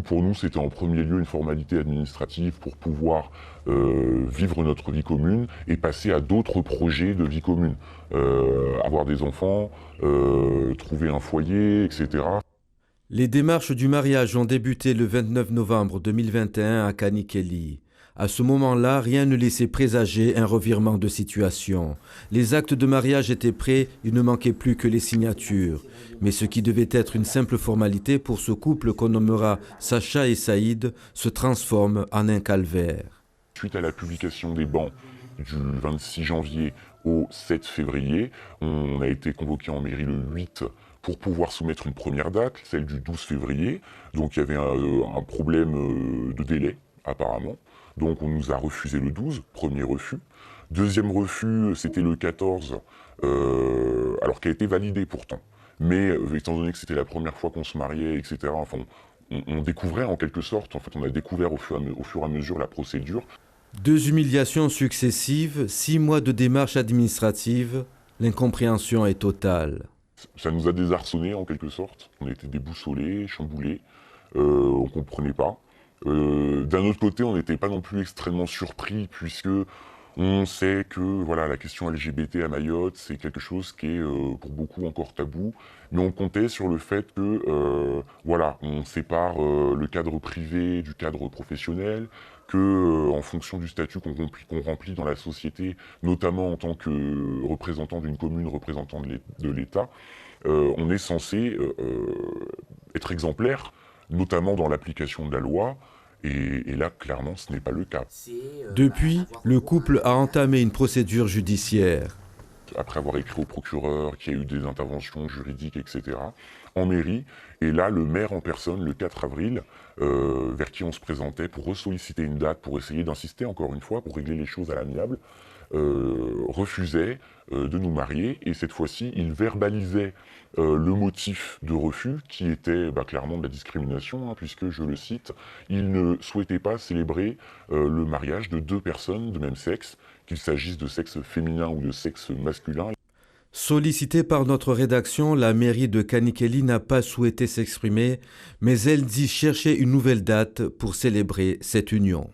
Pour nous, c'était en premier lieu une formalité administrative pour pouvoir vivre notre vie commune et passer à d'autres projets de vie commune. Avoir des enfants, trouver un foyer, etc. Les démarches du mariage ont débuté le 29 novembre 2021 à Kanikeli. À ce moment-là, rien ne laissait présager un revirement de situation. Les actes de mariage étaient prêts, il ne manquait plus que les signatures. Mais ce qui devait être une simple formalité pour ce couple qu'on nommera Sacha et Saïd se transforme en un calvaire. Suite à la publication des bans du 26 janvier au 7 février, on a été convoqué en mairie le 8 pour pouvoir soumettre une première date, celle du 12 février. Donc il y avait un problème de délai, apparemment. Donc on nous a refusé le 12, premier refus. Deuxième refus, c'était le 14, alors qui a été validé pourtant. Mais étant donné que c'était la première fois qu'on se mariait, etc., enfin, on découvrait en quelque sorte, en fait on a découvert au fur et à mesure la procédure. 2 humiliations successives, 6 mois de démarches administratives, l'incompréhension est totale. Ça nous a désarçonnés en quelque sorte, on était déboussolés, chamboulés, on ne comprenait pas. D'un autre côté, on n'était pas non plus extrêmement surpris puisque on sait que voilà, la question LGBT à Mayotte, c'est quelque chose qui est pour beaucoup encore tabou, mais on comptait sur le fait que voilà, on sépare le cadre privé du cadre professionnel, que en fonction du statut qu'on remplit dans la société, notamment en tant que représentant d'une commune, représentant de l'État, on est censé être exemplaire, notamment dans l'application de la loi. Et là, clairement, ce n'est pas le cas. Depuis, le couple a entamé une procédure judiciaire. Après avoir écrit au procureur, qu'il y a eu des interventions juridiques, etc., en mairie, et là, le maire en personne, le 4 avril, vers qui on se présentait pour ressolliciter une date, pour essayer d'insister encore une fois, pour régler les choses à l'amiable, refusait de nous marier, et cette fois-ci, il verbalisait le motif de refus, qui était clairement de la discrimination, puisque, je le cite, il ne souhaitait pas célébrer le mariage de deux personnes de même sexe, qu'il s'agisse de sexe féminin ou de sexe masculin. Sollicitée par notre rédaction, la mairie de Kanikeli n'a pas souhaité s'exprimer, mais elle dit chercher une nouvelle date pour célébrer cette union.